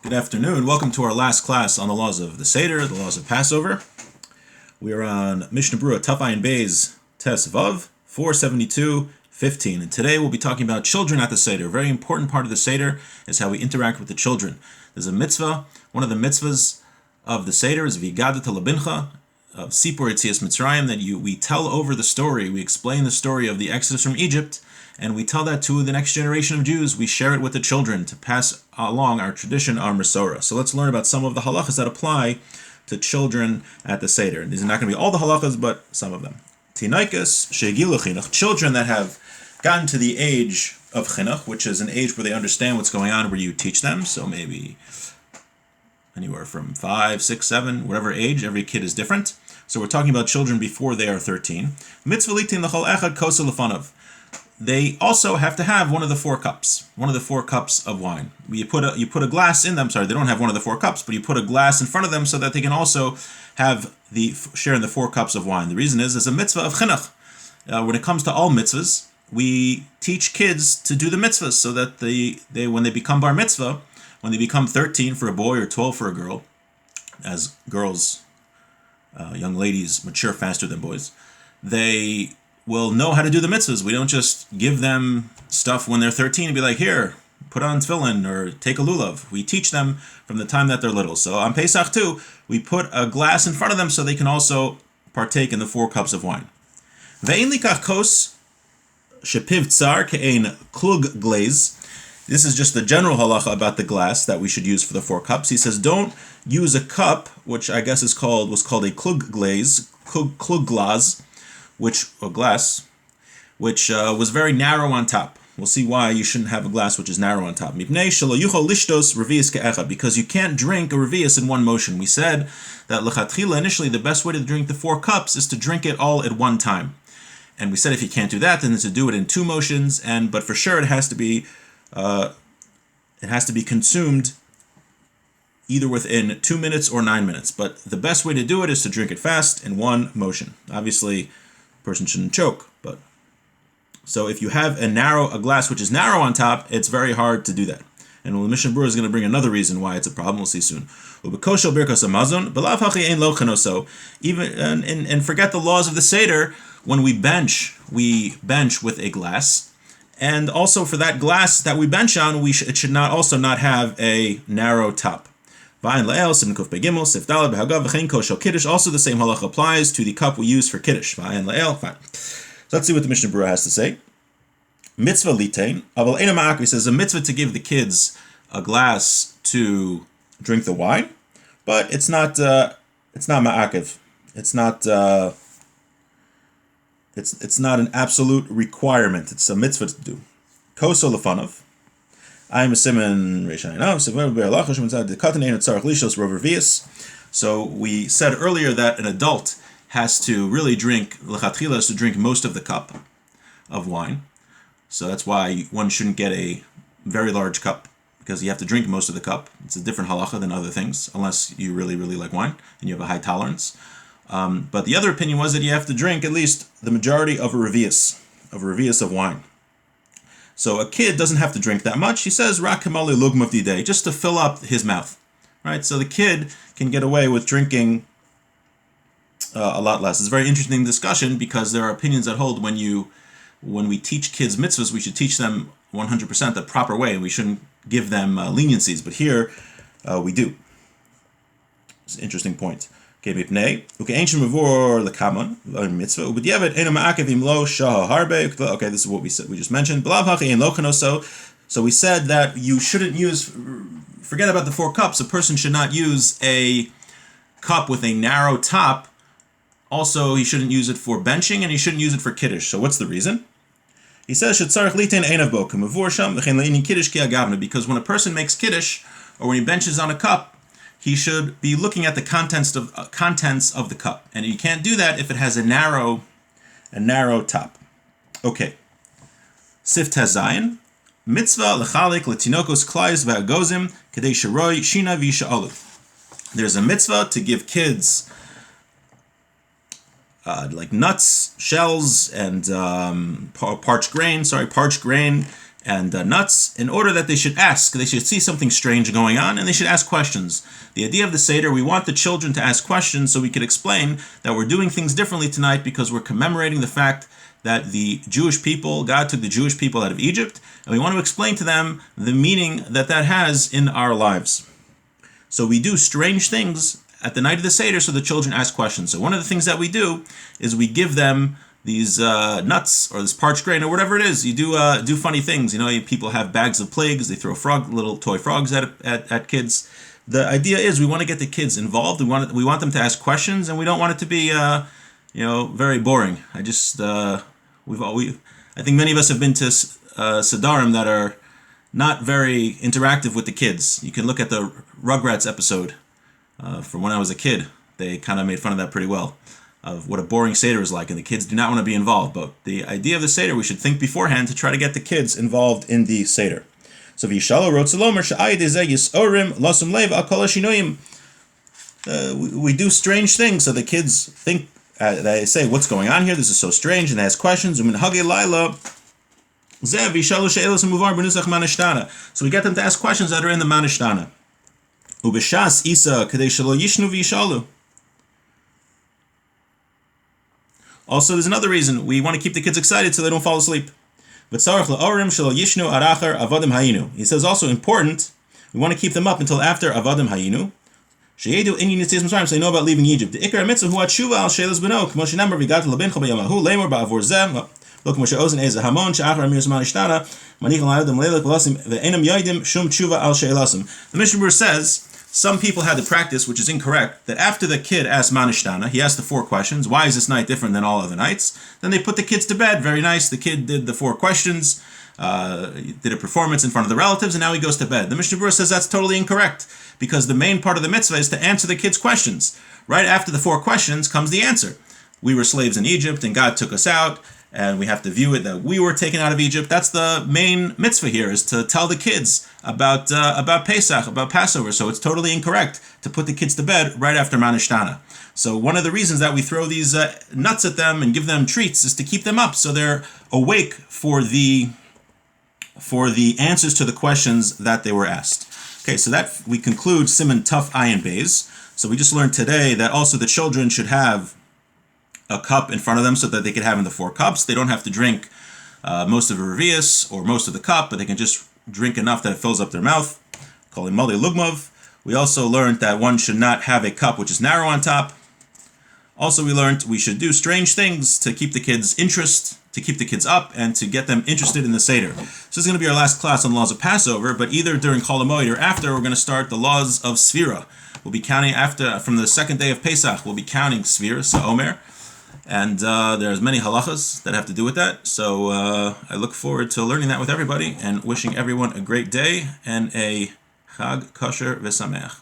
Good afternoon. Welcome to our last class on the laws of the Seder, the laws of Passover. We are on Mishnah Berurah Taf Ayin Beis Tes Vav 472:15, and today we'll be talking about children at the Seder. A very important part of the Seder is how we interact with the children. There's a mitzvah. One of the mitzvahs of the Seder is V'yigadat Labincha of Sipur Yetzias Mitzrayim, that we tell over the story. We explain the story of the Exodus from Egypt, and we tell that to the next generation of Jews. We share it with the children to pass along our tradition, our Masorah. So let's learn about some of the halachas that apply to children at the Seder. These are not going to be all the halachas, but some of them. Tinaikas shegilu chinuch, children that have gotten to the age of chinuch, which is an age where they understand what's going on, where you teach them. So maybe anywhere from 5, 6, 7, whatever age. Every kid is different. So we're talking about children before they are 13. Mitzvah litin l'chol echad kosa lefanav. They also have to have one of the four cups of wine. You put a glass in them. Sorry, they don't have one of the four cups, but you put a glass in front of them so that they can also have share in the 4 cups of wine. The reason is a mitzvah of chinuch. When it comes to all mitzvahs, we teach kids to do the mitzvahs so that they when they become bar mitzvah, when they become 13 for a boy or 12 for a girl, as girls, young ladies mature faster than boys, they will know how to do the mitzvahs. We don't just give them stuff when they're 13 and be like, here, put on tefillin or take a lulav. We teach them from the time that they're little. So on Pesach too, we put a glass in front of them so they can also partake in the 4 cups of wine. Ve'ein likach kos shepiv tsar ke'ein klug glaze. This is just the general halacha about the glass that we should use for the 4 cups. He says, don't use a cup, which I guess was called a klug glaze, which was very narrow on top. We'll see why you shouldn't have a glass which is narrow on top. Because you can't drink a revius in one motion. We said that lechatchila, initially, the best way to drink the 4 cups is to drink it all at one time. And we said if you can't do that, then it's to do it in 2 motions. But for sure, it has to be consumed either within 2 minutes or 9 minutes. But the best way to do it is to drink it fast in one motion. Obviously, person shouldn't choke, but so if you have a glass which is narrow on top, it's very hard to do that. And the Mishnah Berurah is going to bring another reason why it's a problem. We'll see soon. Even and forget the laws of the Seder. When we bench with a glass, and also for that glass that we bench on, it should not have a narrow top. Also, the same halacha applies to the cup we use for kiddush. Fine. So let's see what the Mishnah Berurah has to say. Mitzvah litain. He says a mitzvah to give the kids a glass to drink the wine, but it's not ma'akev. It's not an absolute requirement. It's a mitzvah to do. Koso lefanav. I'm a simon reishainav. So we said earlier that an adult has to really drink lechatchila, is to drink most of the cup of wine. So that's why one shouldn't get a very large cup, because you have to drink most of the cup. It's a different halacha than other things, unless you really, really like wine and you have a high tolerance. But the other opinion was that you have to drink at least the majority of a revius of wine. So a kid doesn't have to drink that much. He says, "Rak kamali lugmav didei," just to fill up his mouth, right? So the kid can get away with drinking a lot less. It's a very interesting discussion, because there are opinions that hold when we teach kids mitzvahs, we should teach them 100% the proper way, and we shouldn't give them leniencies. But here we do. It's an interesting point. Okay, this is what we just mentioned. So we said that you shouldn't forget about the 4 cups. A person should not use a cup with a narrow top. Also, he shouldn't use it for benching, and he shouldn't use it for kiddush. So what's the reason? He says, because when a person makes kiddush, or when he benches on a cup, he should be looking at the contents of the cup, and you can't do that if it has a narrow top. Okay. Sif Tazayin, mitzvah lechalik letinokos klayis v'agozim kadei sheroi shina v'yisha'olu. There's a mitzvah to give kids like nuts, shells, and parched grain, and nuts, in order that they should ask. They should see something strange going on, and they should ask questions. The idea of the Seder, we want the children to ask questions so we could explain that we're doing things differently tonight because we're commemorating the fact that the Jewish people, God took the Jewish people out of Egypt, and we want to explain to them the meaning that that has in our lives. So we do strange things at the night of the Seder so the children ask questions. So one of the things that we do is we give them these nuts or this parched grain or whatever it is. You do funny things. People have bags of plagues. They throw little toy frogs at kids. The idea is we want to get the kids involved. We want them to ask questions, and we don't want it to be very boring. I think many of us have been to Sedarim that are not very interactive with the kids. You can look at the Rugrats episode from when I was a kid. They kind of made fun of that pretty well, of what a boring Seder is like, and the kids do not want to be involved. But the idea of the Seder, we should think beforehand to try to get the kids involved in the Seder. So V'yishalo wrote Salomer Sha'ayidezeh Yisorim Lasum Lev Al Kol HaShinoyim. We do strange things so the kids think, they say, what's going on here? This is so strange, and they ask questions. So we get them to ask questions that are in the Manishtana. Ubeshas Isa Kadei Shelo Yishnu V'yishalu. Also, there's another reason. We want to keep the kids excited so they don't fall asleep. He says also important, we want to keep them up until after Avadim Hayinu. So they know about leaving Egypt. The Ikar Mitzvah Hu Atshuva Al Shelas Beno, Kmo Shenamar Vigat Labincha B'Yamahu Lemor Ba'avor Zem, Lo Kmo She'ozen Eza Hamon She'achar Amiris Manishtana, Manich L'Ayodem Leilek V'Lasim Ve'enam Yoidim Shum Tshuva Al She'elasim. The Mishnah Berurah says some people had the practice, which is incorrect, that after the kid asked Manishtana, he asked the 4 questions. Why is this night different than all other nights? Then they put the kids to bed. Very nice. The kid did the 4 questions, did a performance in front of the relatives, and now he goes to bed. The Mishnah Berurah says that's totally incorrect, because the main part of the mitzvah is to answer the kids' questions. Right after the 4 questions comes the answer. We were slaves in Egypt, and God took us out, and we have to view it that we were taken out of Egypt. That's the main mitzvah here, is to tell the kids about Pesach, about Passover. So it's totally incorrect to put the kids to bed right after Manishtana. So one of the reasons that we throw these nuts at them and give them treats is to keep them up so they're awake for the answers to the questions that they were asked. Okay, so that we conclude Siman Tuf Ayin Beis. So we just learned today that also the children should have a cup in front of them so that they could have in the 4 cups. They don't have to drink most of a revius or most of the cup, but they can just drink enough that it fills up their mouth. Call him Mali Lugmov. We also learned that one should not have a cup which is narrow on top. Also, we learned we should do strange things to keep the kids' interest, to keep the kids up, and to get them interested in the Seder. So this is going to be our last class on the laws of Passover, but either during Chol HaMoed or after, we're going to start the laws of Sfira. We'll be counting from the second day of Pesach, we'll be counting Sfira, so Omer. And there's many halachas that have to do with that. So I look forward to learning that with everybody and wishing everyone a great day and a Chag Kosher V'Sameach.